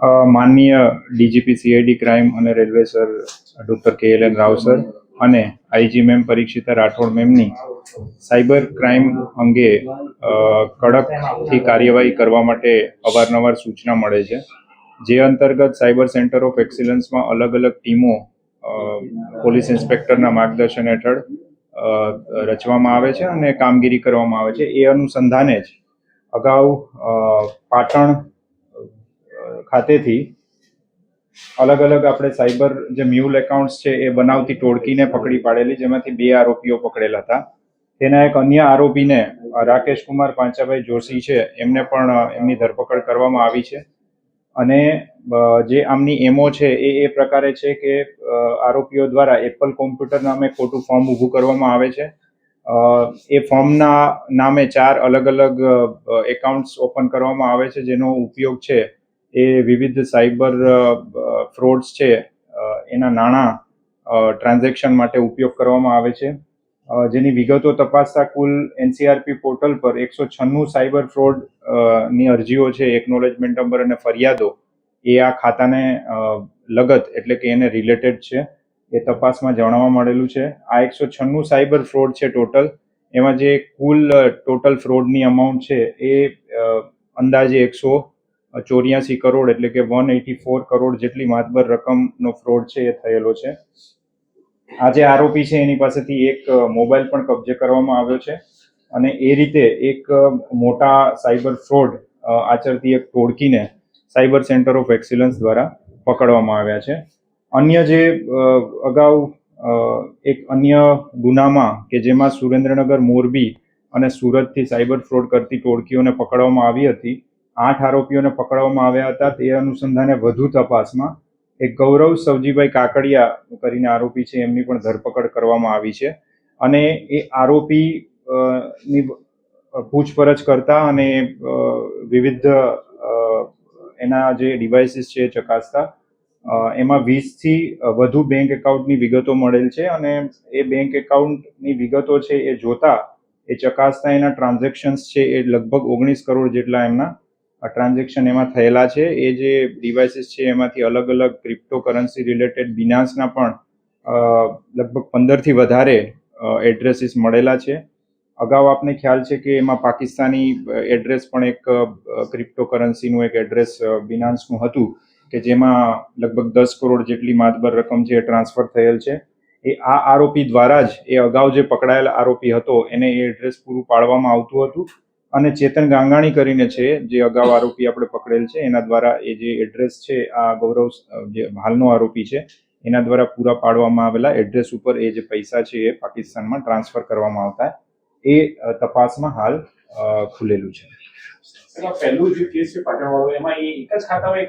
માનનીય DGP CID crime અને railway sir doctor KLN Rao sir અને આઈજી મેમ પરીક્ષિતા રાઠોડ મેમની સાયબર ક્રાઇમ અંગે કડકથી કાર્યવાહી કરવા માટે અવારનવાર સૂચના મળે છે, જે અંતર્ગત સાયબર સેન્ટર ઓફ એક્સિલન્સમાં અલગ અલગ ટીમો પોલીસ ઇન્સ્પેક્ટરના માર્ગદર્શન હેઠળ રચવામાં આવે છે અને કામગીરી કરવામાં આવે છે. એ અનુસંધાને જ અગાઉ પાટણ ખાતેથી અલગ અલગ આપણે સાયબર જે મ્યુલ એકાઉન્ટ્સ છે એ બનાવતી ટોળકીને પકડી પાડેલી, જેમાંથી 2 આરોપીઓ પકડેલા હતા. તેના એક અન્ય આરોપીને રાકેશ કુમાર પાંચાભાઈ જોશી છે, એમને પણ એમની ધરપકડ કરવામાં આવી છે. અને જે આમની એમઓ છે એ પ્રકારે છે કે આરોપીઓ દ્વારા એપલ કોમ્પ્યુટર નામે ખોટું ફોર્મ ઊભું કરવામાં આવે છે. એ ફોર્મના નામે 4 અલગ અલગ એકાઉન્ટ્સ ઓપન કરવામાં આવે છે, જેનો ઉપયોગ છે એ વિવિધ સાયબર ફ્રોડ્સ છે એના નાણાં ટ્રાન્ઝેક્શન માટે ઉપયોગ કરવામાં આવે છે. જેની વિગતો તપાસતા કુલ એનસીઆરપી પોર્ટલ પર 196 સાયબર ફ્રોડ ની અરજીઓ છે, એકનોલેજમેન્ટ નંબર અને ફરિયાદો એ આ ખાતાને લગત એટલે કે એને રિલેટેડ છે, એ તપાસમાં જાણવા મળેલું છે. આ 196 સાયબર ફ્રોડ છે ટોટલ, એમાં જે કુલ ટોટલ ફ્રોડની અમાઉન્ટ છે એ અંદાજે 184 કરોડ એટલે કે 184 કરોડ જેટલી માતબર રકમનો ફ્રોડ છે એ થયેલો છે. આ જે આરોપી છે એની પાસેથી એક મોબાઈલ પણ કબજે કરવામાં આવ્યો છે અને એ રીતે એક મોટા સાયબર ફ્રોડ આચરતી એક ટોળકીને સાયબર સેન્ટર ઓફ એક્સિલન્સ દ્વારા પકડવામાં આવ્યા છે. અન્ય જે અગાઉ એક અન્ય ગુનામાં કે જેમાં સુરેન્દ્રનગર, મોરબી અને સુરતથી સાયબર ફ્રોડ કરતી ટોળકીઓને પકડવામાં આવી હતી, 8 આરોપીઓને પકડવામાં આવ્યા હતા. તે અનુસંધાને વધુ તપાસમાં એક ગૌરવ સવજીભાઈ કાકડિયા કરીને આરોપી છે, એમની પણ ધરપકડ કરવામાં આવી છે. અને એ આરોપી ની પૂછપરછ કરતા અને વિવિધ એના જે ડિવાઇસીસ છે એ ચકાસતા એમાં 20થી વધુ બેંક એકાઉન્ટની વિગતો મળેલ છે. અને એ બેંક એકાઉન્ટની વિગતો છે એ જોતા એ ચકાસતા એના ટ્રાન્ઝેક્શન્સ છે એ લગભગ 19 કરોડ જેટલા એમના ટ્રાન્ઝેક્શન એમાં થયેલા છે. એ જે ડિવાઇસીસ છે એમાંથી અલગ અલગ ક્રિપ્ટોકરન્સી રિલેટેડ બિનાન્સના પણ લગભગ 15થી વધારે એડ્રેસીસ મળેલા છે. અગાઉ આપને ખ્યાલ છે કે એમાં પાકિસ્તાની એડ્રેસ પણ એક ક્રિપ્ટોકરન્સીનું એક એડ્રેસ બિનાન્સનું હતું કે જેમાં લગભગ 10 કરોડ જેટલી માતબર રકમ છે એ ટ્રાન્સફર થયેલ છે. એ આ આરોપી દ્વારા જ એ અગાઉ જે પકડાયેલા આરોપી હતો એને એ એડ્રેસ પૂરું પાડવામાં આવતું હતું. અને ચેતન ગાંગાણી કરીને છે જે અગાઉ આરોપી આપણે પકડેલ છે, એના દ્વારા એ જે એડ્રેસ છે આ ગૌરવ જે હાલનો આરોપી છે એના દ્વારા પૂરા પાડવામાં આવેલા એડ્રેસ ઉપર એ જે પૈસા છે એ પાકિસ્તાનમાં ટ્રાન્સફર કરવામાં આવતા એ તપાસમાં હાલ ખુલેલું છે. પહેલું જે કેસ છે પાટણવાળો, એમાં એ એક જ ખાતામાં